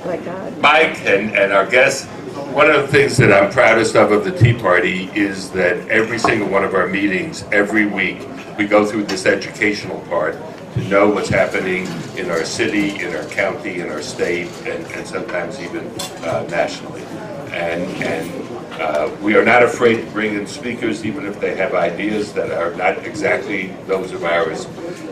my God. Mike and our guests, one of the things that I'm proudest of the Tea Party is that every single one of our meetings, every week, we go through this educational part to know what's happening in our city, in our county, in our state, and sometimes even nationally. And we are not afraid to bring in speakers, even if they have ideas that are not exactly those of ours.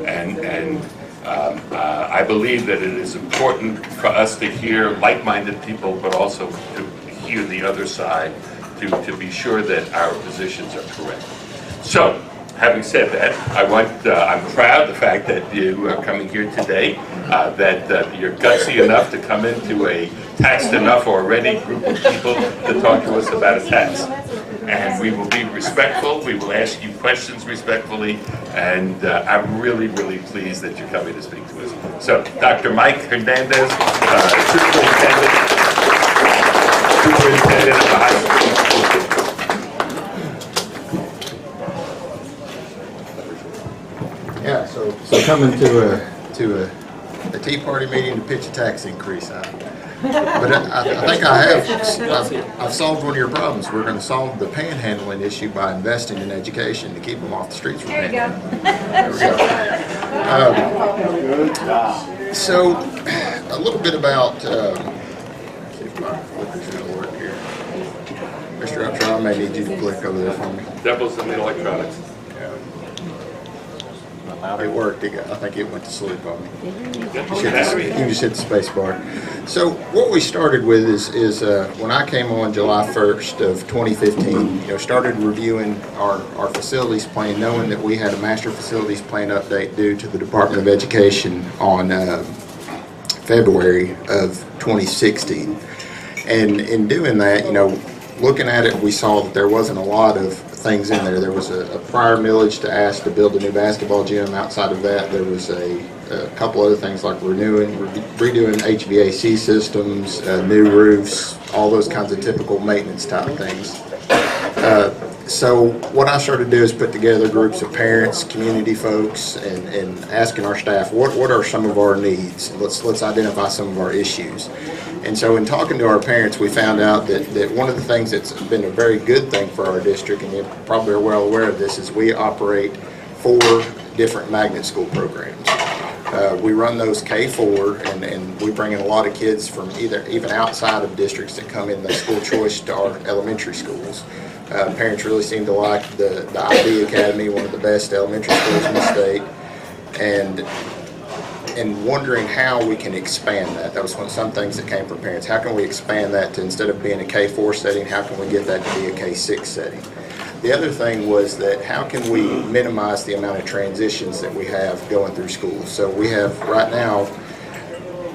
And I believe that it is important for us to hear like-minded people, but also to hear the other side to be sure that our positions are correct. So, having said that, I'm proud of the fact that you are coming here today, that you're gutsy enough to come into a taxed enough already group of people to talk to us about a tax. And we will be respectful, we will ask you questions respectfully, and I'm really, really pleased that you're coming to speak to us. So, Dr. Mike Hernandez, Superintendent of the High School. Yeah, so coming to a Tea Party meeting to pitch a tax increase. But I think I've solved one of your problems. We're going to solve the panhandling issue by investing in education to keep them off the streets from panhandling. There we go. So, a little bit about, let's see if my flicker's going to work here. Mr. Upshaw, I may need you to click over there for me. Devil's in the electronics. It worked. I think it went to sleep on me. You can just hit the space bar. So what we started with is when I came on July 1st of 2015, started reviewing our facilities plan, knowing that we had a master facilities plan update due to the Department of Education on February of 2016. And in doing that, looking at it, we saw that there wasn't a lot of things in there. There was a prior millage to ask to build a new basketball gym. Outside of that, there was a couple other things like redoing HVAC systems, new roofs, all those kinds of typical maintenance type things. So what I started to do is put together groups of parents, community folks, and asking our staff, what are some of our needs? Let's identify some of our issues. And so in talking to our parents, we found out that one of the things that's been a very good thing for our district, and you probably are well aware of this, is we operate 4 different magnet school programs. We run those K-4, and we bring in a lot of kids from even outside of districts that come in the school choice to our elementary schools. Parents really seem to like the IB Academy, one of the best elementary schools in the state, and wondering how we can expand that. That was some things that came from parents. How can we expand that to, instead of being a K-4 setting, how can we get that to be a K-6 setting? The other thing was that how can we minimize the amount of transitions that we have going through school? So we have, right now,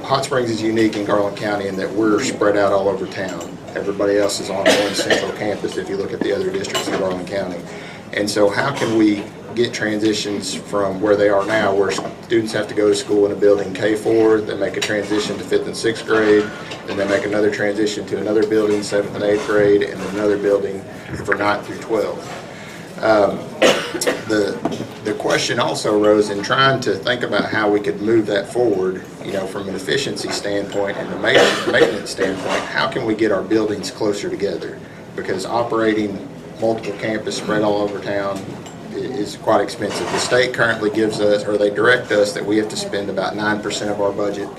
Hot Springs is unique in Garland County in that we're spread out all over town. Everybody else is on one central campus if you look at the other districts in Garland County. And so how can we get transitions from where they are now, where students have to go to school in a building K-4, then make a transition to 5th and 6th grade, then they make another transition to another building, 7th and 8th grade, and then another building for 9th through 12th. The question also arose in trying to think about how we could move that forward, from an efficiency standpoint and a maintenance standpoint. How can we get our buildings closer together? Because operating multiple campuses spread all over town is quite expensive. The state currently gives us, or they direct us, that we have to spend about 9% of our budget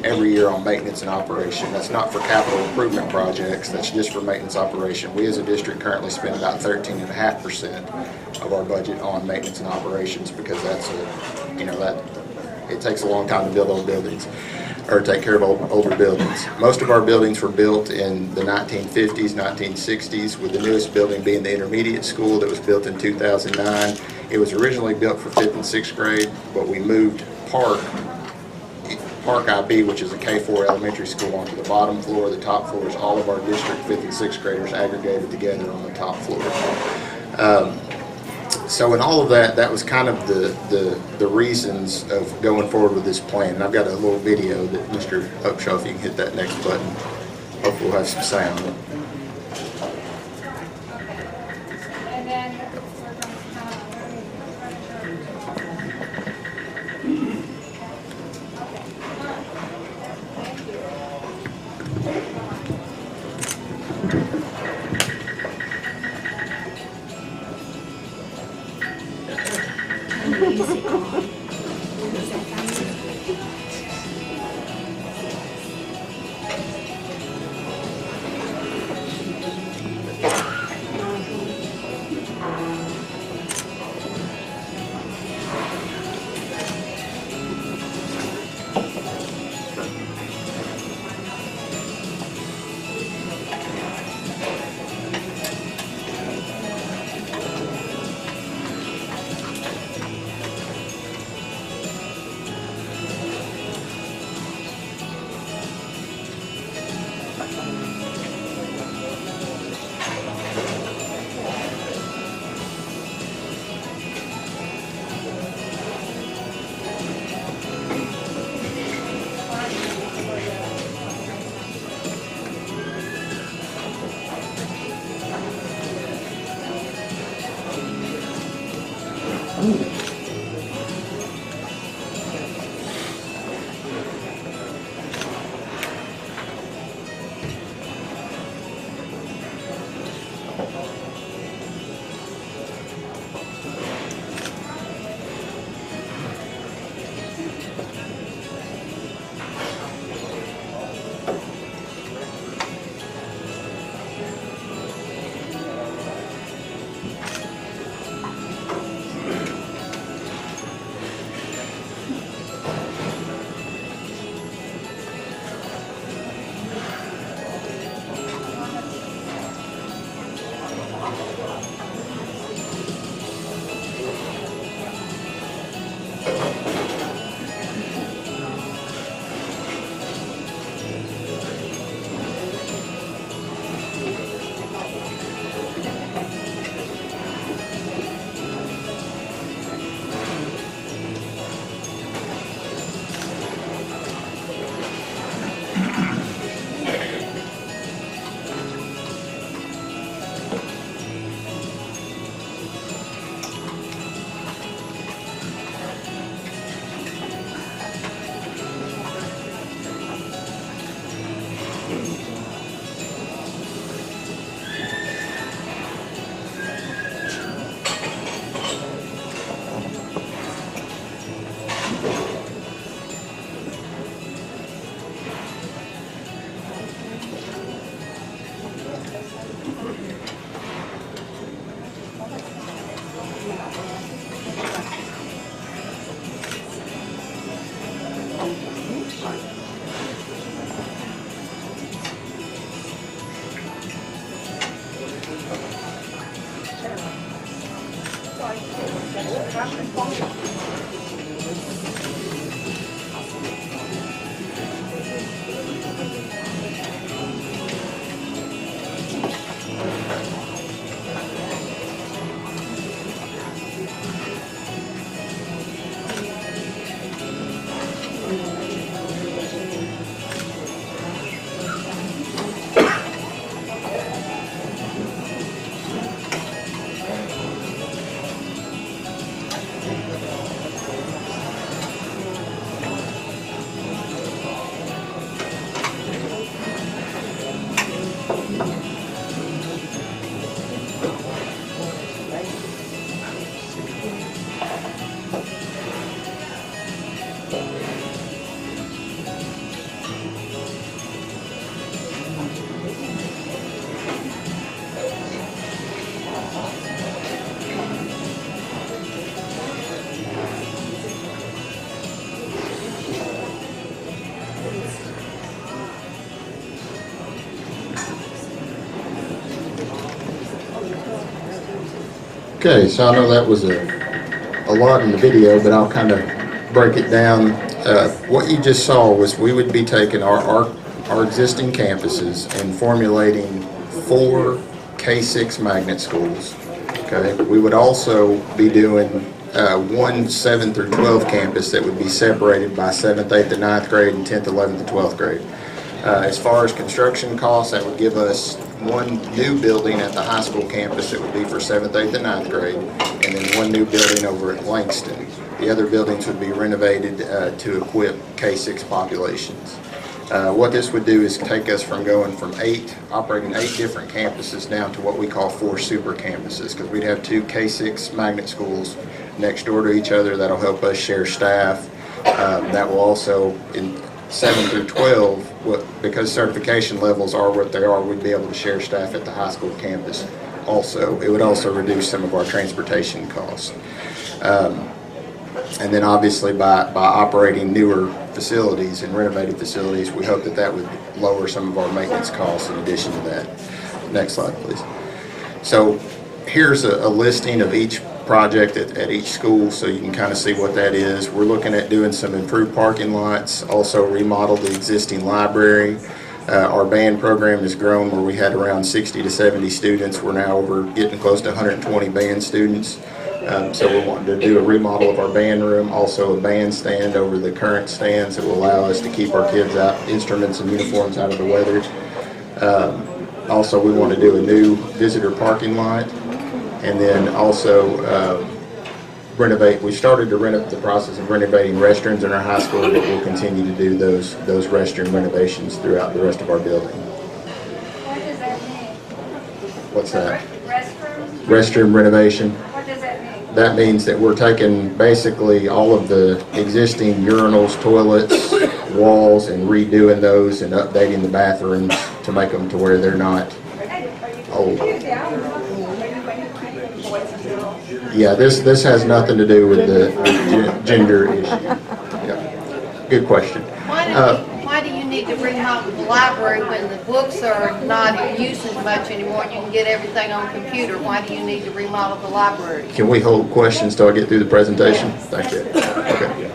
every year on maintenance and operation. That's not for capital improvement projects, that's just for maintenance operation. We as a district currently spend about 13.5% of our budget on maintenance and operations, because that's it takes a long time to build old buildings, or take care of older buildings. Most of our buildings were built in the 1950s, 1960s, with the newest building being the intermediate school that was built in 2009. It was originally built for 5th and 6th grade, but we moved Park IB, which is a K-4 elementary school, onto the bottom floor. The top floor is all of our district 5th and 6th graders aggregated together on the top floor. So in all of that, that was kind of the reasons of going forward with this plan. And I've got a little video that Mr. Upshaw, if you can hit that next button, hopefully we'll have some sound. And then we're going to Okay, so I know that was a lot in the video, but I'll kind of break it down. What you just saw was we would be taking our existing campuses and formulating 4 K-6 magnet schools. Okay, we would also be doing one 7th through 12 campus that would be separated by 7th, 8th, and 9th grade and 10th, 11th, and 12th grade. As far as construction costs, that would give us one new building at the high school campus that would be for 7th, 8th, and 9th grade, and then one new building over at Langston. The other buildings would be renovated to equip K-6 populations. What this would do is take us from going from operating 8 different campuses down to what we call 4 super campuses, because we'd have 2 K-6 magnet schools next door to each other. That'll help us share staff. That will also, in 7 through 12, because certification levels are what they are, we'd be able to share staff at the high school campus also. It would also reduce some of our transportation costs. And then obviously by operating newer facilities and renovated facilities, we hope that would lower some of our maintenance costs in addition to that. Next slide, please. So here's a listing of each project at each school, so you can kind of see what that is. We're looking at doing some improved parking lots, also remodel the existing library. Our band program has grown where we had around 60 to 70 students. We're now getting close to 120 band students. So we're wanting to do a remodel of our band room, also a bandstand over the current stands that will allow us to keep our kids out, instruments and uniforms out of the weather. Also, we want to do a new visitor parking lot, and then also renovate. We started to the process of renovating restrooms in our high school, but we'll continue to do those restroom renovations throughout the rest of our building. What does that mean? What's that? Restrooms? Restroom renovation. What does that mean? That means that we're taking basically all of the existing urinals, toilets, walls, and redoing those and updating the bathrooms to make them to where they're not old. Yeah, this has nothing to do with the gender issue. Yeah, good question. Why do you need need to remodel the library when the books are not in use as much anymore and you can get everything on computer? Why do you need to remodel the library? Can we hold questions till I get through the presentation? Thank you. Okay.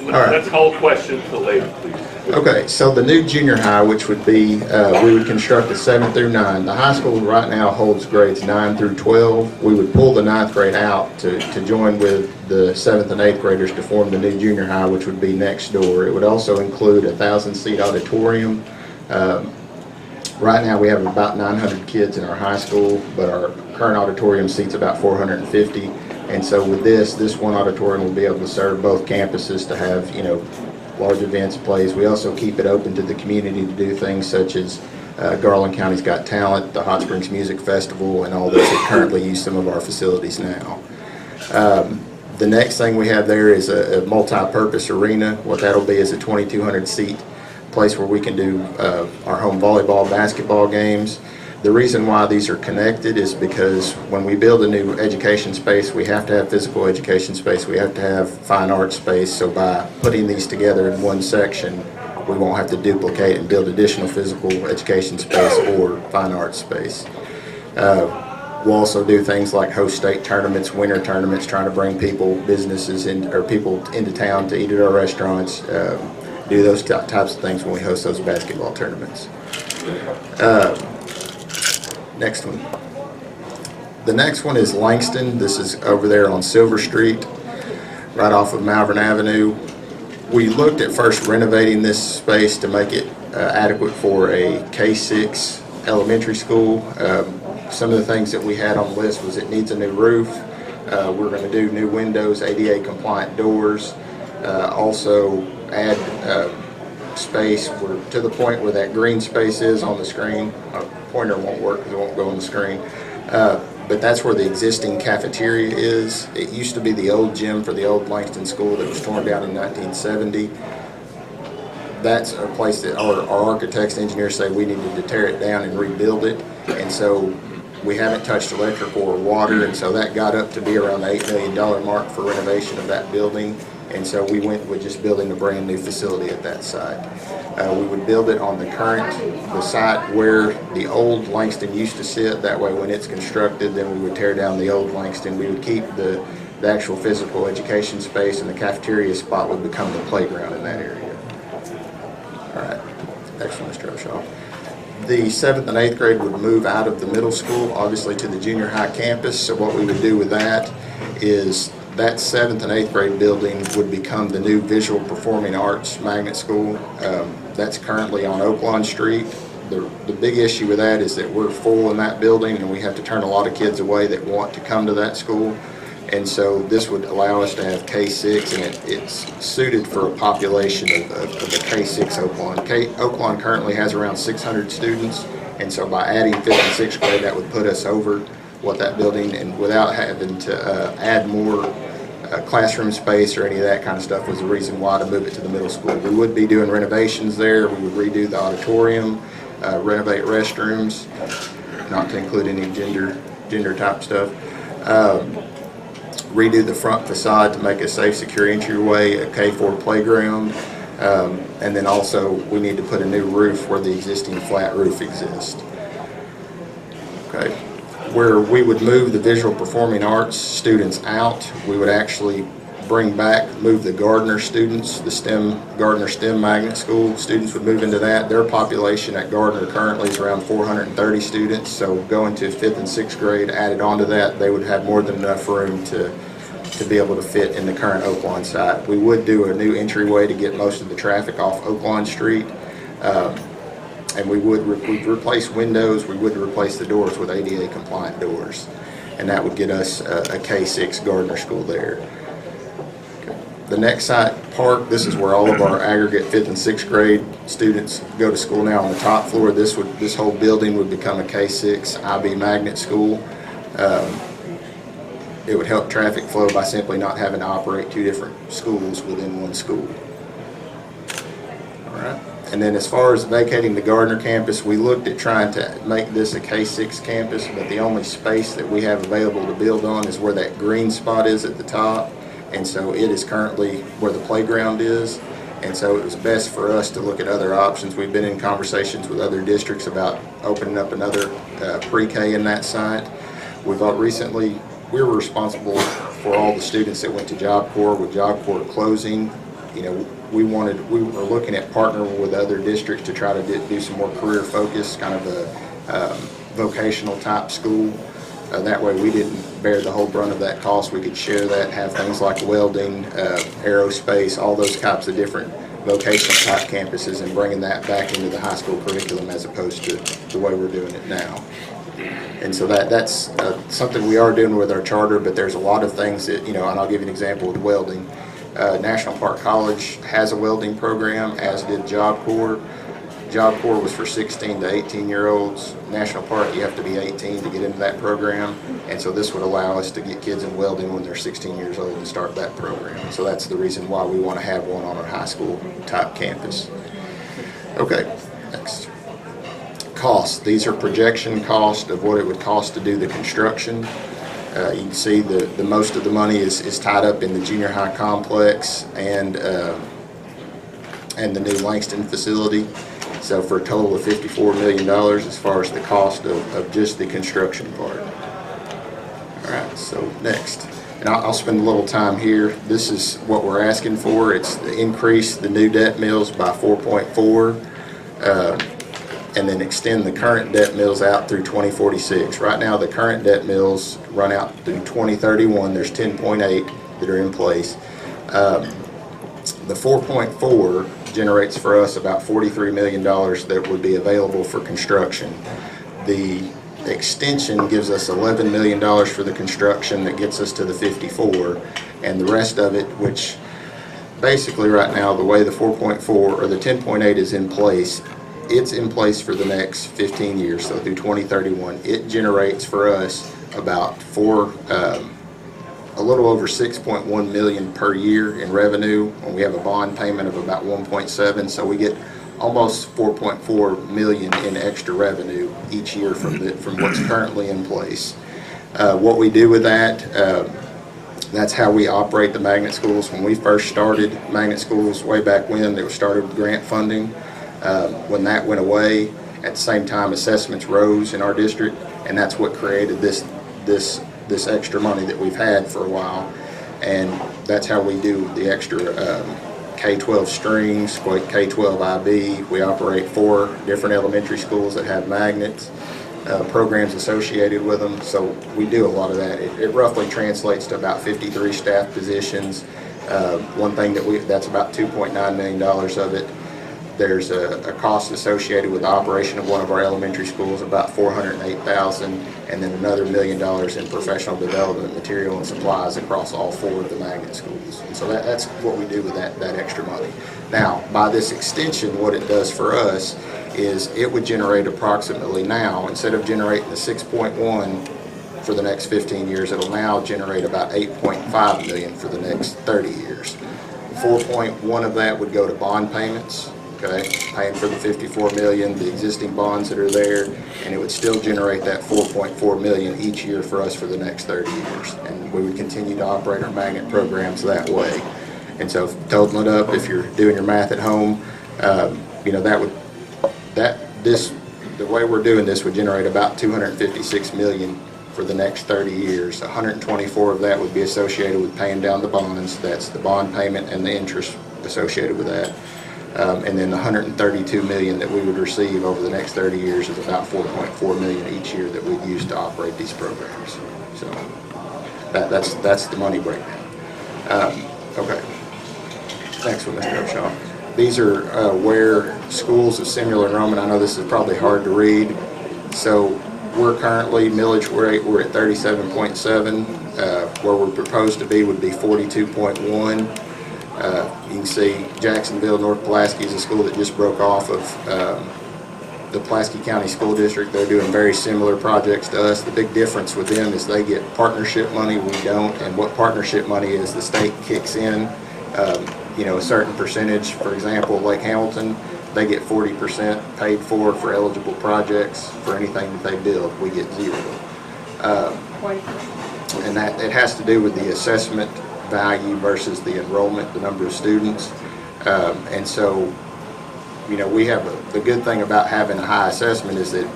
All right. Let's hold questions till later, please. Okay, so the new junior high, which would be, we would construct a 7 through 9. The high school right now holds grades 9 through 12. We would pull the 9th grade out to join with the 7th and 8th graders to form the new junior high, which would be next door. It would also include a 1,000-seat auditorium. Right now we have about 900 kids in our high school, but our current auditorium seats about 450. And so with this one auditorium will be able to serve both campuses to have, large events, plays. We also keep it open to the community to do things such as Garland County's Got Talent, the Hot Springs Music Festival, and all those that currently use some of our facilities now. The next thing we have there is a multi-purpose arena. What that'll be is a 2,200 seat place where we can do our home volleyball, basketball games. The reason why these are connected is because when we build a new education space, we have to have physical education space, we have to have fine art space, so by putting these together in one section, we won't have to duplicate and build additional physical education space or fine art space. We'll also do things like host state tournaments, winter tournaments, trying to bring businesses or people into town to eat at our restaurants, do those types of things when we host those basketball tournaments. Next one. The next one is Langston. This is over there on Silver Street, right off of Malvern Avenue. We looked at first renovating this space to make it adequate for a K-6 elementary school. Some of the things that we had on the list was it needs a new roof. We're going to do new windows, ADA compliant doors, also add space. We're to the point where that green space is on the screen. Our pointer won't work because it won't go on the screen. But that's where the existing cafeteria is. It used to be the old gym for the old Langston School that was torn down in 1970. That's a place that our architects and engineers say we needed to tear it down and rebuild it. And so we haven't touched electrical or water, and so that got up to be around the $8 million mark for renovation of that building. And so we went with just building a brand new facility at that site. We would build it on the site where the old Langston used to sit. That way when it's constructed, then we would tear down the old Langston. We would keep the actual physical education space, and the cafeteria spot would become the playground in that area. All right, next one, Mr. O'Shaw. The 7th and 8th grade would move out of the middle school, obviously to the junior high campus. So what we would do with that is that 7th and 8th grade building would become the new Visual Performing Arts Magnet School. That's currently on Oaklawn Street. The big issue with that is that we're full in that building and we have to turn a lot of kids away that want to come to that school. And so this would allow us to have K-6, and it's suited for a population of the K-6 Oaklawn. Oaklawn currently has around 600 students, and so by adding 5th and 6th grade, that would put us over what that building, and without having to add more classroom space or any of that kind of stuff, was the reason why to move it to the middle school. We would be doing renovations there. We would redo the auditorium, renovate restrooms, not to include any gender type stuff. Redo the front facade to make a safe, secure entryway, a K-4 playground, and then also we need to put a new roof where the existing flat roof exists. Okay. Where we would move the visual performing arts students out, we would actually move the Gardner students, the Gardner STEM Magnet School students would move into that. Their population at Gardner currently is around 430 students, so going to 5th and 6th grade, added onto that, they would have more than enough room to be able to fit in the current Oaklawn site. We would do a new entryway to get most of the traffic off Oaklawn Street, and we'd replace windows, we would replace the doors with ADA compliant doors, and that would get us a K-6 Gardner School there. The next site, Park, this is where all of our aggregate 5th and 6th grade students go to school now. On the top floor, this whole building would become a K-6 IB Magnet School. It would help traffic flow by simply not having to operate two different schools within one school. All right. And then as far as vacating the Gardner campus, we looked at trying to make this a K-6 campus, but the only space that we have available to build on is where that green spot is at the top. And so it is currently where the playground is. And so it was best for us to look at other options. We've been in conversations with other districts about opening up another pre-K in that site. We were responsible for all the students that went to Job Corps. With Job Corps closing, you know, we were looking at partnering with other districts to try to do some more career focus, kind of a vocational type school. That way we didn't bear the whole brunt of that cost. We could share that, have things like welding, aerospace, all those types of different vocational type campuses, and bringing that back into the high school curriculum as opposed to the way we're doing it now. And so that's something we are doing with our charter, but there's a lot of things that, you know, and I'll give you an example with welding. National Park College has a welding program, as did Job Corps. Job Corps was for 16 to 18-year-olds. National Park, you have to be 18 to get into that program. And so this would allow us to get kids in welding when they're 16 years old and start that program. So that's the reason why we want to have one on our high school type campus. Okay, next. Costs. These are projection costs of what it would cost to do the construction. You can see the most of the money is tied up in the junior high complex and the new Langston facility. So for a total of $54 million as far as the cost of just the construction part. All right, so next. And I'll spend a little time here. This is what we're asking for. It's to increase the new debt mills by 4.4 and then extend the current debt mills out through 2046. Right now the current debt mills run out through 2031. There's 10.8 that are in place. The 4.4 generates for us about $43 million that would be available for construction. The extension gives us $11 million for the construction that gets us to the 54, and the rest of it, which basically right now the way the 4.4 or the 10.8 is in place, it's in place for the next 15 years, so through 2031. It generates for us about a little over 6.1 million per year in revenue, and we have a bond payment of about 1.7, so we get almost 4.4 million in extra revenue each year from what's currently in place. What we do with that, that's how we operate the magnet schools. When we first started magnet schools way back when, they were started with grant funding. When that went away, at the same time assessments rose in our district, and that's what created this extra money that we've had for a while. And that's how we do the extra K-12 strings, K-12 IB. We operate 4 different elementary schools that have magnets, programs associated with them. So we do a lot of that. It roughly translates to about 53 staff positions. One thing that's about $2.9 million of it. There's a cost associated with the operation of one of our elementary schools, about $408,000, and then another $1 million in professional development material and supplies across all 4 of the magnet schools. And so that's what we do with that extra money. Now, by this extension, what it does for us is it would generate approximately now, instead of generating the 6.1 for the next 15 years, it'll now generate about 8.5 million for the next 30 years. 4.1 of that would go to bond payments. Okay, paying for the 54 million, the existing bonds that are there, and it would still generate that 4.4 million each year for us for the next 30 years. And we would continue to operate our magnet programs that way. And so totaling it up, if you're doing your math at home, you know, the way we're doing this would generate about 256 million for the next 30 years. 124 of that would be associated with paying down the bonds. That's the bond payment and the interest associated with that. And then the 132 million that we would receive over the next 30 years is about 4.4 million each year that we'd use to operate these programs. So that's the money breakdown. Okay. Next one, Mr. Upshaw. These are where schools of similar enrollment. I know this is probably hard to read. So we're currently millage rate. We're at 37.7. Where we're proposed to be would be 42.1. You can see Jacksonville, North Pulaski is a school that just broke off of the Pulaski County School District. They're doing very similar projects to us. The big difference with them is they get partnership money, we don't. And what partnership money is, the state kicks in, you know, a certain percentage. For example, Lake Hamilton, they get 40% paid for eligible projects for anything that they build. We get 0. And that it has to do with the assessment value versus the enrollment, the number of students. And so, you know, we have, the good thing about having a high assessment is that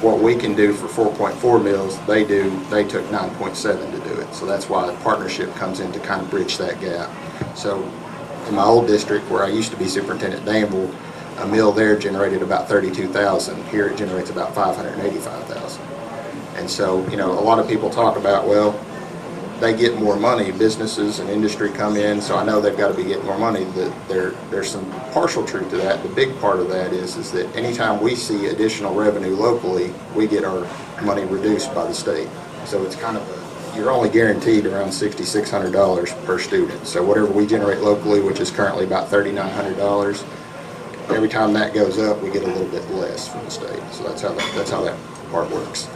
what we can do for 4.4 mills, they took 9.7 to do it. So that's why a partnership comes in to kind of bridge that gap. So in my old district where I used to be superintendent, Danville, a mill there generated about 32,000. Here it generates about 585,000. And so, you know, a lot of people talk about, well, they get more money, businesses and industry come in, so I know they've got to be getting more money. There's some partial truth to that. The big part of that is that anytime we see additional revenue locally, we get our money reduced by the state. So it's kind of you're only guaranteed around $6,600 per student. So whatever we generate locally, which is currently about $3,900, every time that goes up, we get a little bit less from the state. So that's how that part works.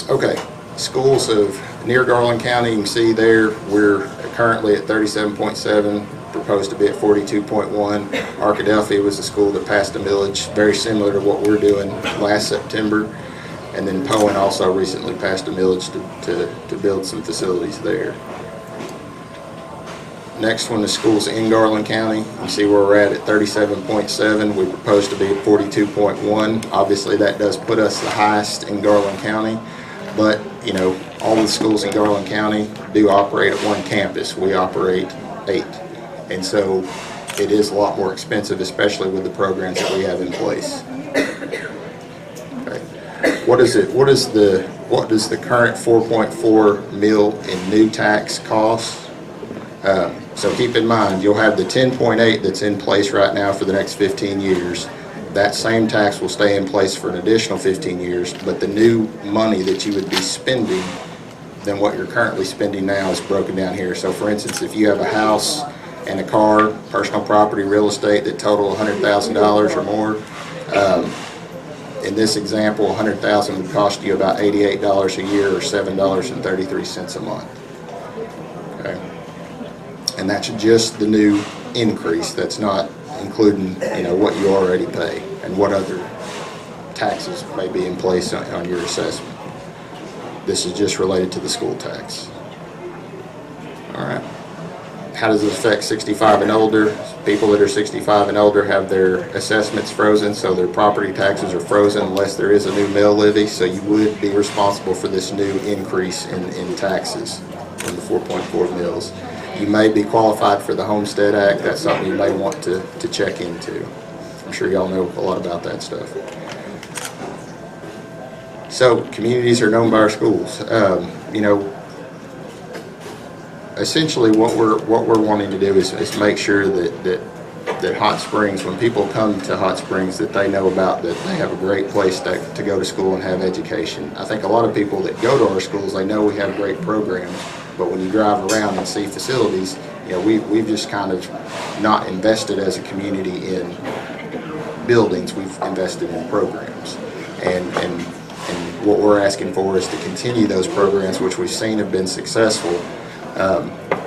Okay. Schools of near Garland County, you can see there, we're currently at 37.7, proposed to be at 42.1. Arkadelphia was the school that passed a millage, very similar to what we're doing last September. And then Poen also recently passed a millage to build some facilities there. Next one is schools in Garland County. You see where we're at 37.7. We propose to be at 42.1. Obviously that does put us the highest in Garland County. But, you know, all the schools in Garland County do operate at one campus. We operate 8. And so it is a lot more expensive, especially with the programs that we have in place. Okay. What does the current 4.4 mil in new tax cost? So keep in mind, you'll have the 10.8 that's in place right now for the next 15 years. That same tax will stay in place for an additional 15 years, but the new money that you would be spending than what you're currently spending now is broken down here. So for instance, if you have a house and a car, personal property, real estate that total $100,000 or more, in this example, $100,000 would cost you about $88 a year or $7.33 a month. Okay. And that's just the new increase. That's not including, you know, what you already pay and what other taxes may be in place on your assessment. This is just related to the school tax. All right. How does it affect 65 and older? People that are 65 and older have their assessments frozen, so their property taxes are frozen unless there is a new mill levy, so you would be responsible for this new increase in taxes in the 4.4 mills. You may be qualified for the Homestead Act. That's something you may want to check into. I'm sure y'all know a lot about that stuff. So communities are known by our schools. You know, essentially what we're wanting to do is make sure that Hot Springs, when people come to Hot Springs, that they know about that they have a great place to go to school and have education. I think a lot of people that go to our schools, they know we have great programs. But when you drive around and see facilities, you know, we've just kind of not invested as a community in buildings. We've invested in programs, and what we're asking for is to continue those programs, which we've seen have been successful.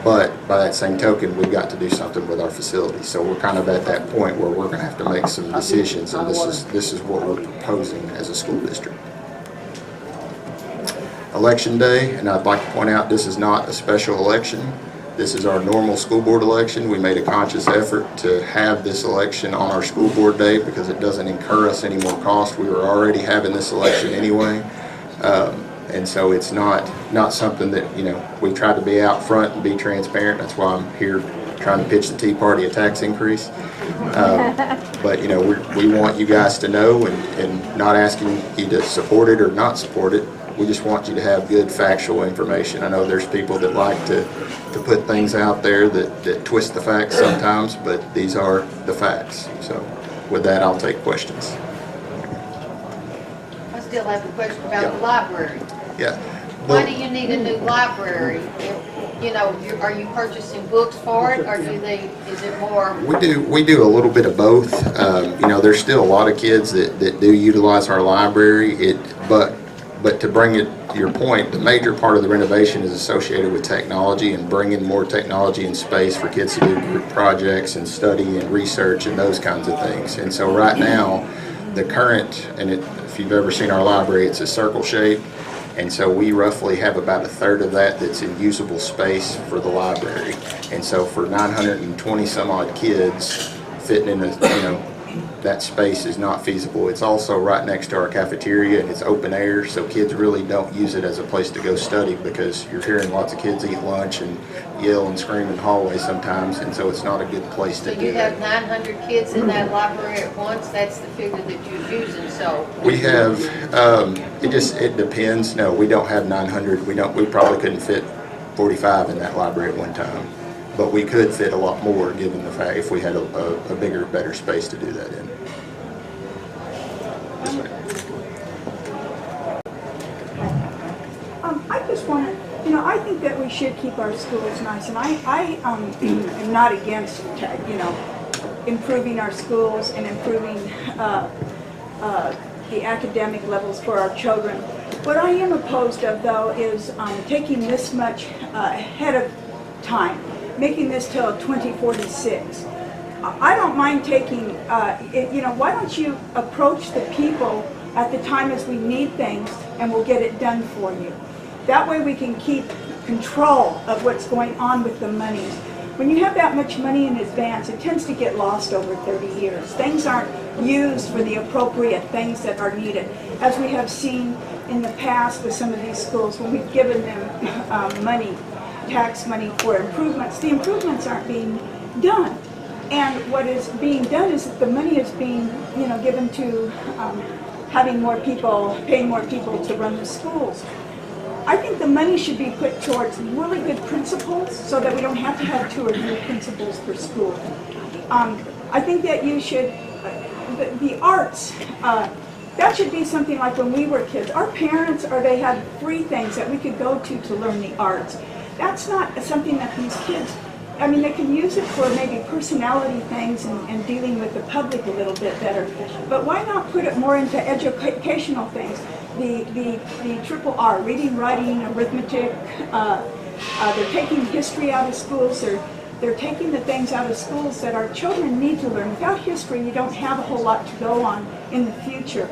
But by that same token, we've got to do something with our facilities. So we're kind of at that point where we're going to have to make some decisions, and this is what we're proposing as a school district. Election day, and I'd like to point out this is not a special election. This is our normal school board election. We made a conscious effort to have this election on our school board day because it doesn't incur us any more cost. We were already having this election anyway, and so it's not something that, you know, we try to be out front and be transparent. That's why I'm here trying to pitch the Tea Party a tax increase. But, you know, we want you guys to know, and not asking you to support it or not support it. We just want you to have good factual information. I know there's people that like to put things out there that twist the facts sometimes, but these are the facts. So with that, I'll take questions. I still have a question about the library. Yeah. Why do you need a new library? You know, are you purchasing books for it, or is it more? We do a little bit of both. You know, there's still a lot of kids that do utilize our library. But to bring it to your point, the major part of the renovation is associated with technology and bringing more technology in space for kids to do group projects and study and research and those kinds of things. And so right now, the current, if you've ever seen our library, it's a circle shape, And so we roughly have about 1/3 of that that's in usable space for the library. And so for 920 some odd kids, fitting in that space is not feasible. It's also right next to our cafeteria and it's open air, so kids really don't use it as a place to go study because you're hearing lots of kids eat lunch and yell and scream in the hallway sometimes, and so it's not a good place to So do you that. have 900 kids in that library at once, that's the figure that you're using, so. We have, it depends. No, we don't have 900. We probably couldn't fit 45 in that library at one time. But we could fit a lot more given the fact if we had a bigger, better space to do that in. I just want to, I think that we should keep our schools nice, and I am not against, improving our schools and improving the academic levels for our children. What I am opposed of, though, is taking this much ahead of time, making this till 2046. I don't mind taking, why don't you approach the people at the time as we need things and we'll get it done for you. That way we can keep control of what's going on with the monies. When you have that much money in advance, it tends to get lost over 30 years. Things aren't used for the appropriate things that are needed. As we have seen in the past with some of these schools, when we've given them money, tax money for improvements, the improvements aren't being done. And what is being done is that the money is being, given to having more people, paying more people to run the schools. I think the money should be put towards really good principals so that we don't have to have 2 or 3 principals per school. I think that you should, the arts, that should be something like when we were kids. Our parents, they had free things that we could go to learn the arts. That's not something that these kids, they can use it for maybe personality things and dealing with the public a little bit better. But why not put it more into educational things? The triple R, reading, writing, arithmetic, they're taking history out of schools, they're taking the things out of schools that our children need to learn. Without history, you don't have a whole lot to go on in the future.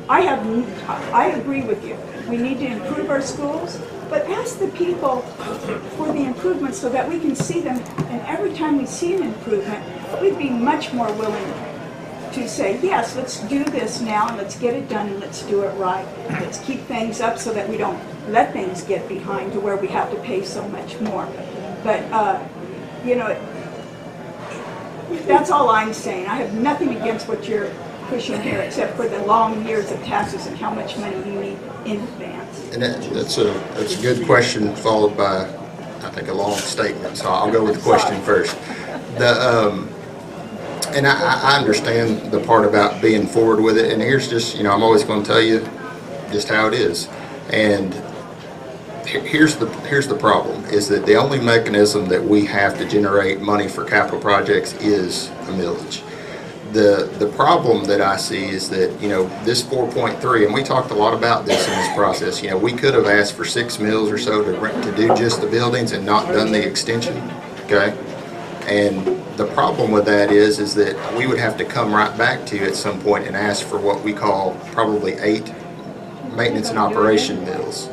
I agree with you. We need to improve our schools, but ask the people for the improvements so that we can see them, and every time we see an improvement, we'd be much more willing to say, yes, let's do this now, and let's get it done, and let's do it right. Let's keep things up so that we don't let things get behind to where we have to pay so much more. But, that's all I'm saying. I have nothing against what you're pushing here, except for the long years of taxes and how much money you need in advance. And that's a good question followed by, I think, a long statement. So I'll go with the question first. And I understand the part about being forward with it. And here's just, I'm always going to tell you just how it is. And here's the problem, is that the only mechanism that we have to generate money for capital projects is a millage. The problem that I see is that, this 4.3, and we talked a lot about this in this process, we could have asked for 6 mills or so to do just the buildings and not done the extension, okay? And the problem with that is that we would have to come right back to you at some point and ask for what we call probably 8 maintenance and operation mills.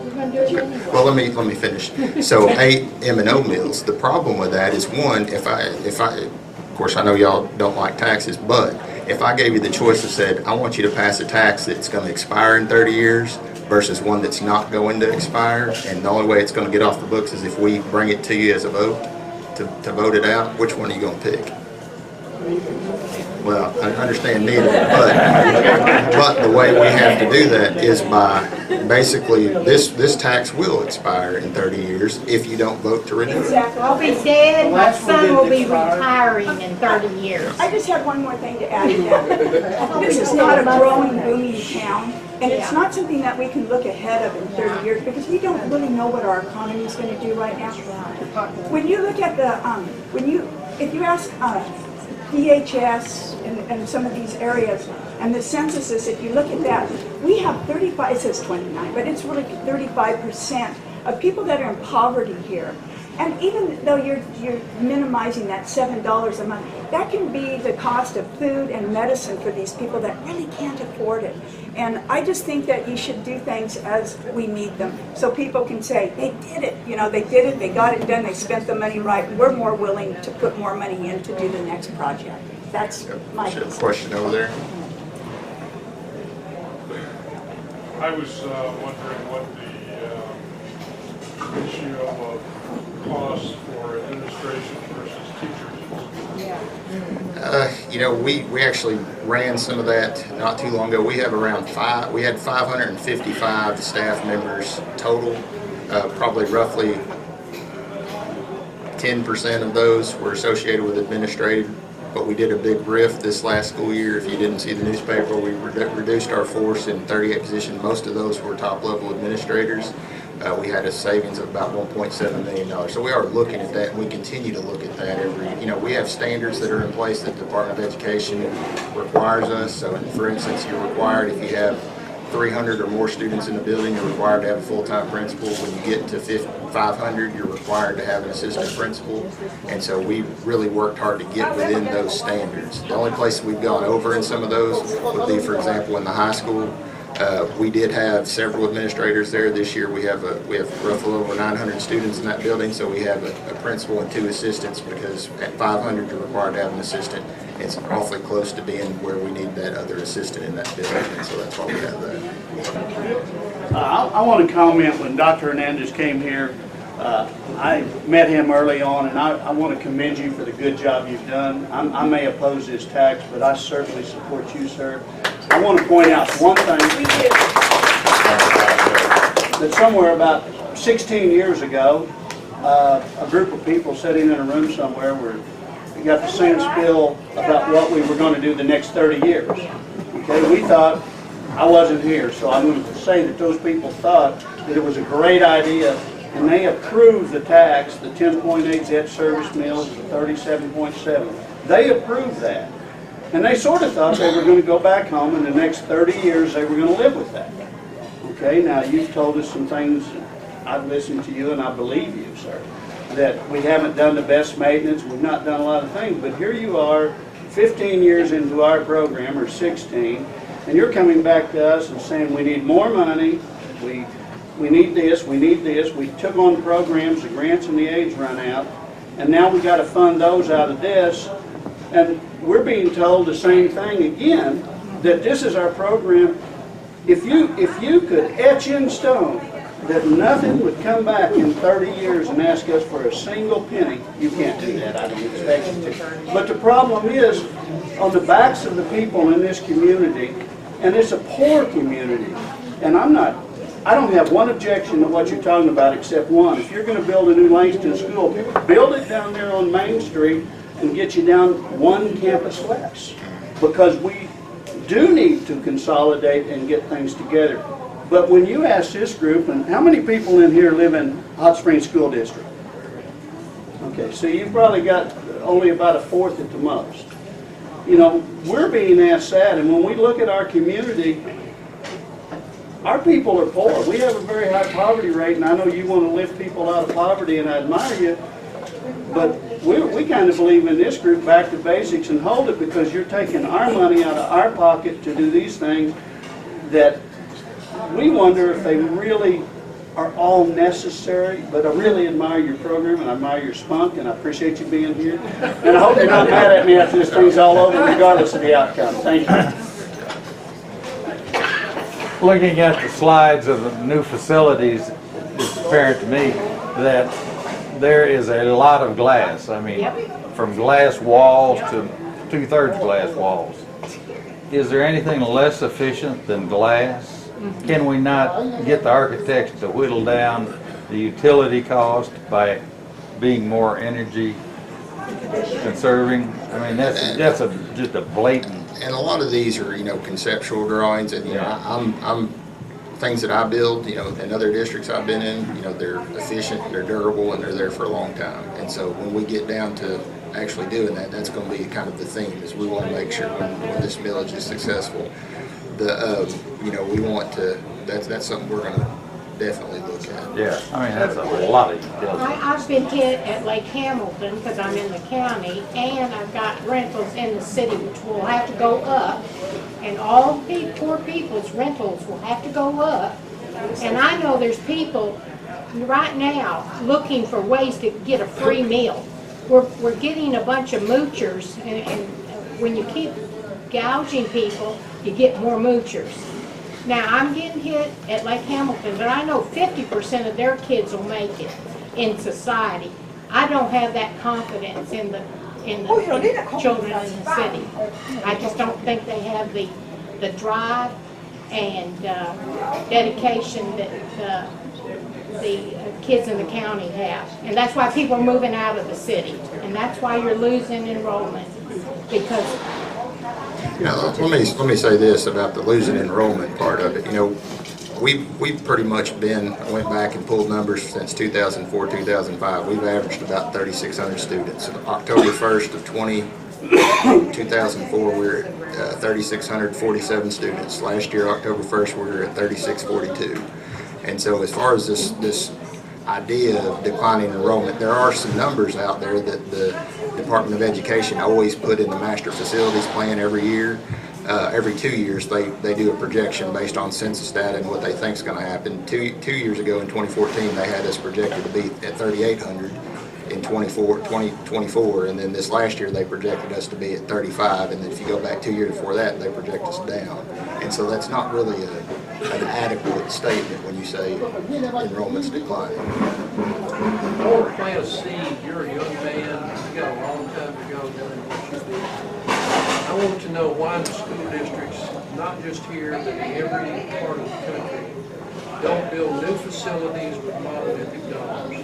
Well, let me finish. So 8 M&O mills. The problem with that is, one, if I, of course, I know y'all don't like taxes, but if I gave you the choice and said, I want you to pass a tax that's going to expire in 30 years versus one that's not going to expire, and the only way it's going to get off the books is if we bring it to you as a vote, to vote it out, which one are you going to pick? Well, I understand neither, but the way we have to do that is by basically this tax will expire in 30 years if you don't vote to renew it. Exactly. I'll be dead, my son will be retiring in 30 years. I just have one more thing to add to that. This is not a growing, booming town, and it's not something that we can look ahead of in 30 years because we don't really know what our economy is going to do right now. When you look at if you ask DHS and some of these areas, and the censuses, if you look at that, we have 35, it says 29, but it's really 35% of people that are in poverty here. And even though you're minimizing that $7 a month, that can be the cost of food and medicine for these people that really can't afford it. And I just think that you should do things as we need them, so people can say, they did it, you know, they did it, they got it done, they spent the money right, we're more willing to put more money in to do the next project. That's my Question over there. I was wondering what the issue of cost for administration versus teachers is. You know, we actually ran some of that not too long ago. We have we had 555 staff members total. Probably roughly 10% of those were associated with administrative. But we did a big RIF this last school year. If you didn't see the newspaper, we reduced our force in 38 positions. Most of those were top-level administrators. We had a savings of about $1.7 million. So we are looking at that, and we continue to look at that we have standards that are in place that the Department of Education requires us. So, for instance, you're required, if you have 300 or more students in the building, you're required to have a full-time principal. When you get to 500, you're required to have an assistant principal. And so we really worked hard to get within those standards. The only place we've gone over in some of those would be, for example, in the high school. We did have several administrators there. This year we have roughly over 900 students in that building, so we have a principal and 2 assistants, because at 500 you're required to have an assistant. It's awfully close to being where we need that other assistant in that building, and so that's why we have that. I want to comment when Dr. Hernandez came here. I met him early on, and I want to commend you for the good job you've done. I may oppose this tax, but I certainly support you, sir. I want to point out one thing, that somewhere about 16 years ago, a group of people sitting in a room somewhere we got the same spiel about what we were going to do the next 30 years. Okay, we thought, I wasn't here, so I'm going to say that those people thought that it was a great idea, and they approved the tax, the 10.8 debt service meals, the 37.7. They approved that. And they sort of thought they were going to go back home, and the next 30 years they were going to live with that. Okay, now you've told us some things, I've listened to you and I believe you, sir, that we haven't done the best maintenance, we've not done a lot of things, but here you are 15 years into our program, or 16, and you're coming back to us and saying we need more money, we need this, we need this. We took on programs, the grants and the aids run out, and now we've got to fund those out of this, and we're being told the same thing again, that this is our program. If you could etch in stone that nothing would come back in 30 years and ask us for a single penny, you can't do that, I don't expect you to. But the problem is, on the backs of the people in this community, and it's a poor community, and I don't have one objection to what you're talking about except one. If you're going to build a new Langston school, build it down there on Main Street and get you down one campus less, because we do need to consolidate and get things together. But when you ask this group, and how many people in here live in Hot Springs School District? Okay, so you've probably got only about a fourth at the most. You know, we're being asked that, and when we look at our community, our people are poor. We have a very high poverty rate, and I know you want to lift people out of poverty, and I admire you, but we kind of believe in this group back to basics and hold it, because you're taking our money out of our pocket to do these things that we wonder if they really are all necessary. But I really admire your program, and I admire your spunk, and I appreciate you being here. And I hope you're not mad at me after this thing's all over, regardless of the outcome. Thank you. Looking at the slides of the new facilities, it's apparent to me that there is a lot of glass. I mean, from glass walls to 2/3 glass walls. Is there anything less efficient than glass? Can we not get the architects to whittle down the utility cost by being more energy conserving? I mean, that's just a blatant. And a lot of these are, conceptual drawings, and I'm things that I build, in other districts I've been in, they're efficient, they're durable, and they're there for a long time. And so when we get down to actually doing that, that's going to be kind of the theme, is we want to make sure when this millage is successful, we want to, that's something we're going to definitely look at. Yeah, I mean, that's a lot of utilities. I've been hit at Lake Hamilton because I'm in the county, and I've got rentals in the city which will have to go up. And all the poor people's rentals will have to go up. And I know there's people right now looking for ways to get a free meal. We're getting a bunch of moochers, and when you keep gouging people, you get more moochers. Now, I'm getting hit at Lake Hamilton, but I know 50% of their kids will make it in society. I don't have that confidence in the children in the city. I just don't think they have the drive and dedication that the kids in the county have. And that's why people are moving out of the city. And that's why you're losing enrollment. Because You know, let me say this about the losing enrollment part of it. You know, we've pretty much been, I went back and pulled numbers since 2004, 2005. We've averaged about 3,600 students. October 1st of 2004, we were at 3,647 students. Last year, October 1st, we were at 3,642. And so as far as this idea of declining enrollment, there are some numbers out there that the Department of Education always put in the master facilities plan every year. Every 2 years, they do a projection based on census data and what they think is going to happen. Two years ago in 2014, they had us projected to be at 3,800 in 2024, and then this last year they projected us to be at 35, and then if you go back 2 years before that, they project us down. And so that's not really an adequate statement when you say enrollment's declining. I want to plant a seed. You're a young man. You got a long time to go doing what you do. I want to know why the school districts, not just here, but in every part of the country, don't build new facilities with monolithic domes.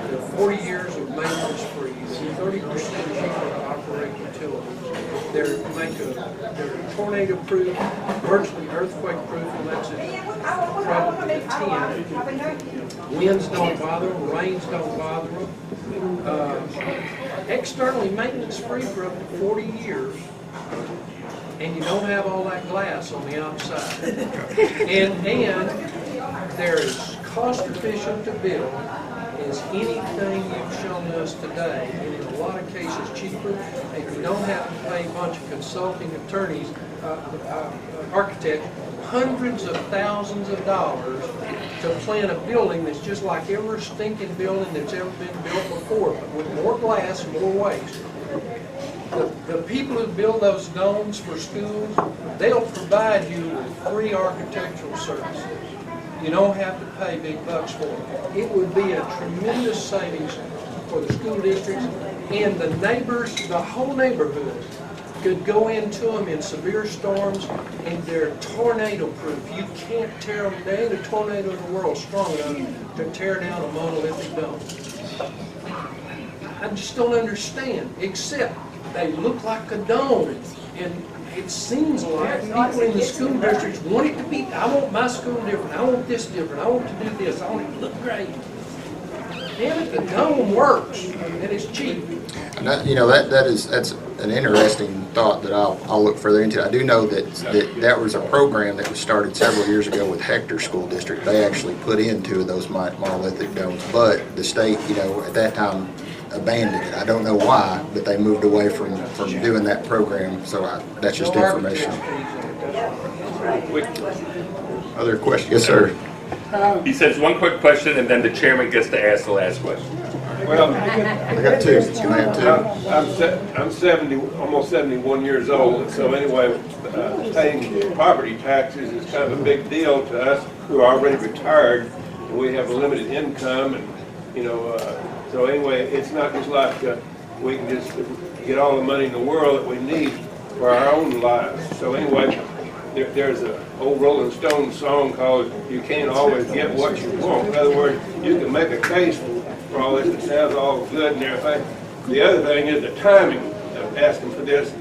They're 40 years of maintenance free, 30% cheaper to operate utilities. They're tornado proof, virtually earthquake proof, and that's probably a 10. Winds don't bother them, rains don't bother them. Externally maintenance free for up to 40 years. And you don't have all that glass on the outside. And they're as cost efficient to build as anything you've shown us today, and in a lot of cases cheaper, and you don't have to pay a bunch of consulting attorneys, architects, hundreds of thousands of dollars to plan a building that's just like every stinking building that's ever been built before, but with more glass and more waste. The people who build those domes for schools, they'll provide you with free architectural services. You don't have to pay big bucks for it. It would be a tremendous savings for the school districts, and the neighbors, the whole neighborhood could go into them in severe storms, and they're tornado proof. You can't tear them. There ain't a tornado in the world strong enough to tear down a monolithic dome. I just don't understand, except they look like a dome, and it seems like people in the school districts want it to be, I want my school different, I want this different, I want to do this, I want it to look great. Damn it, the dome works, and it's cheap. And that, you know, that's an interesting thought that I'll look further into. I do know that was a program that was started several years ago with Hector School District. They actually put in 2 of those monolithic domes, but the state, you know, at that time abandoned it. I don't know why, but they moved away from doing that program. So that's just information. Other questions? Yes, sir. He says one quick question, and then the chairman gets to ask the last question. Well, I got 2. Can I have 2? I'm 70, almost 71 years old. So anyway, paying property taxes is kind of a big deal to us who are already retired, and we have a limited income, and you know. So anyway, it's not just like we can just get all the money in the world that we need for our own lives. So anyway, there's an old Rolling Stones song called "You Can't Always Get What You Want." In other words, you can make a case for all this. It sounds all good and everything. The other thing is the timing of asking for this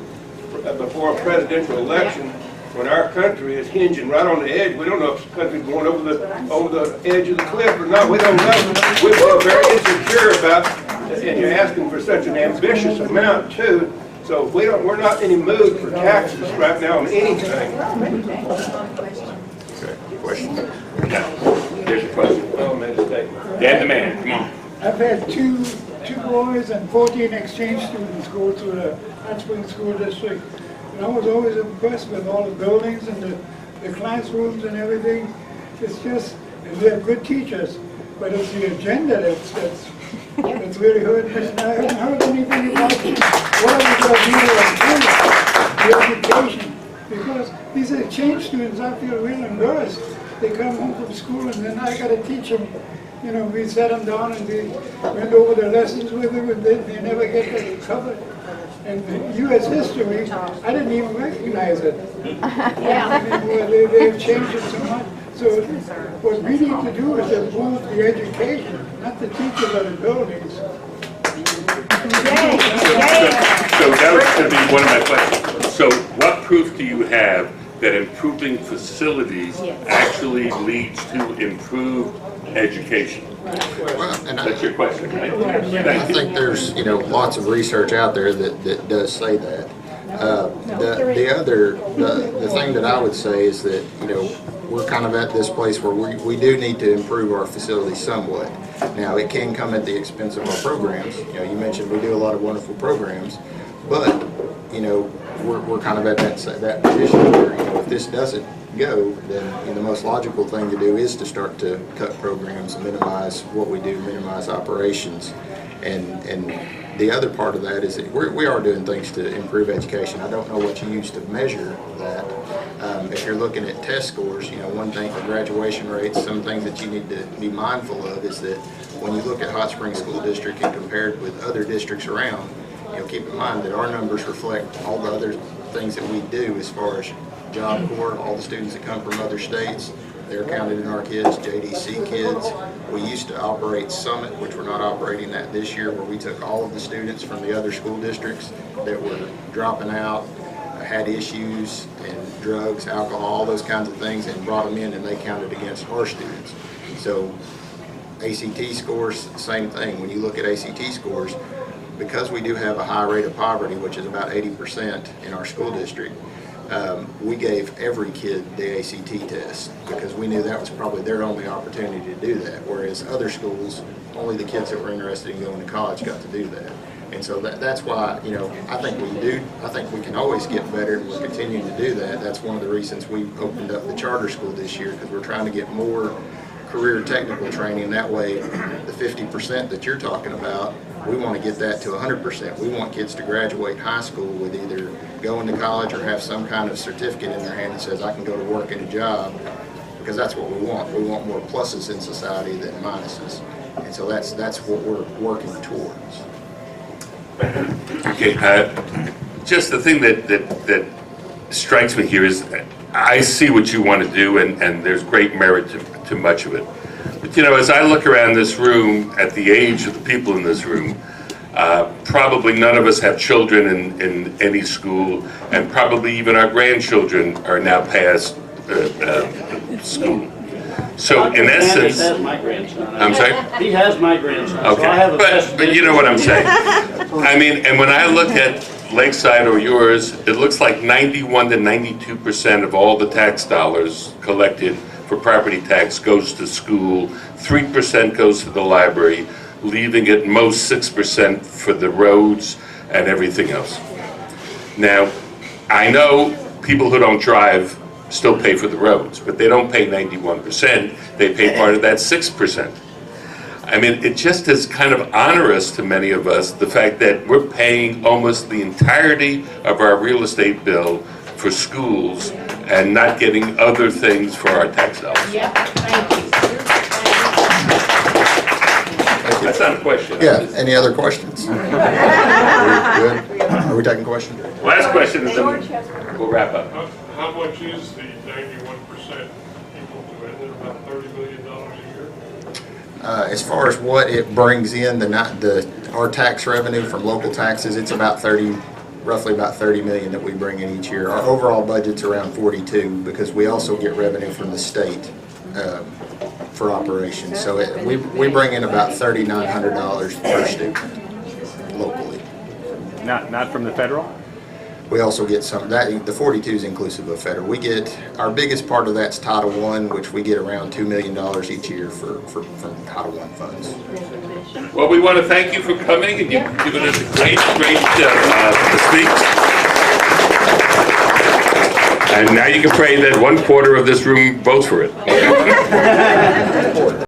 before a presidential election, when our country is hinging right on the edge. We don't know if the country's going over the edge of the cliff or not. We don't know. We feel very insecure about it, and you're asking for such an ambitious amount too. So we're not in any mood for taxes right now on anything. Okay, question? There's a question. Well, made a statement. Dan the man, come on. I've had two boys and 14 exchange students go through the Hot Springs School District. And I was always impressed with all the buildings and the classrooms and everything. It's just, and they have good teachers, but it's the agenda that's really hurting us. And I haven't heard anything about what are we going to do to improve the education. Because these exchange students, I feel really embarrassed. They come home from school and then I got to teach them. You know, we sat them down and we went over their lessons with them and they never get that covered. And the U.S. history, I didn't even recognize it. I mean, they've changed it so much. So what we need to do is improve the education, not the teachers or the buildings. So that was going to be one of my questions. So what proof do you have that improving facilities actually leads to improved education? Well, and That's your question, right? I think there's, you know, lots of research out there that does say that. The thing that I would say is that, you know, we're kind of at this place where we do need to improve our facilities somewhat. Now, it can come at the expense of our programs. You know, you mentioned we do a lot of wonderful programs, but, you know, we're kind of at that position where, you know, if this doesn't go, then, you know, the most logical thing to do is to start to cut programs, minimize what we do, minimize operations. And the other part of that is that we are doing things to improve education. I don't know what you use to measure that. If you're looking at test scores, you know, one thing for graduation rates, some things that you need to be mindful of is that when you look at Hot Springs School District and compared with other districts around, you know, keep in mind that our numbers reflect all the other things that we do as far as Job Corps, all the students that come from other states, they're counted in our kids, JDC kids. We used to operate Summit, which we're not operating that this year, where we took all of the students from the other school districts that were dropping out, had issues, and drugs, alcohol, all those kinds of things, and brought them in and they counted against our students. So ACT scores, same thing. When you look at ACT scores, because we do have a high rate of poverty, which is about 80% in our school district, we gave every kid the ACT test because we knew that was probably their only opportunity to do that, whereas other schools, only the kids that were interested in going to college got to do that. And so that's why, you know, I think we can always get better, and we're continuing to do that. That's one of the reasons we opened up the charter school this year, because we're trying to get more career technical training. That way, the 50% that you're talking about, we want to get that to 100%. We want kids to graduate high school with either going to college or have some kind of certificate in their hand that says I can go to work in a job, because that's what we want. We want more pluses in society than minuses. And so that's what we're working towards. Okay, just the thing that strikes me here is I see what you want to do, and there's great merit to much of it. But you know, as I look around this room at the age of the people in this room, probably none of us have children in any school, and probably even our grandchildren are now past school. So in essence, has my grandson. I'm sorry? He has my grandson. Okay, So I have a but you know what I'm saying. I mean, and when I look at Lakeside or yours, it looks like 91 to 92% of all the tax dollars collected for property tax goes to school, 3% goes to the library, leaving at most 6% for the roads and everything else. Now, I know people who don't drive still pay for the roads, but they don't pay 91%, they pay part of that 6%. I mean, it just is kind of onerous to many of us, the fact that we're paying almost the entirety of our real estate bill for schools and not getting other things for our tax dollars. Yep, thank you. That's not a question. Yeah, any other questions? Good? Are we taking questions? Last question, and then we'll wrap up. How much is the 91% equal to it? About $30 million a year? As far as what it brings in, our tax revenue from local taxes, it's about roughly about 30 million that we bring in each year. Our overall budget's around 42 because we also get revenue from the state for operations. So we bring in about $3,900 per student locally. Not from the federal? We also get some, that, the 42 is inclusive of federal. We get, our biggest part of that's Title I, which we get around $2 million each year from Title I funds. Well, we want to thank you for coming, and you've given us a great speech. And now you can pray that 1/4 of this room votes for it.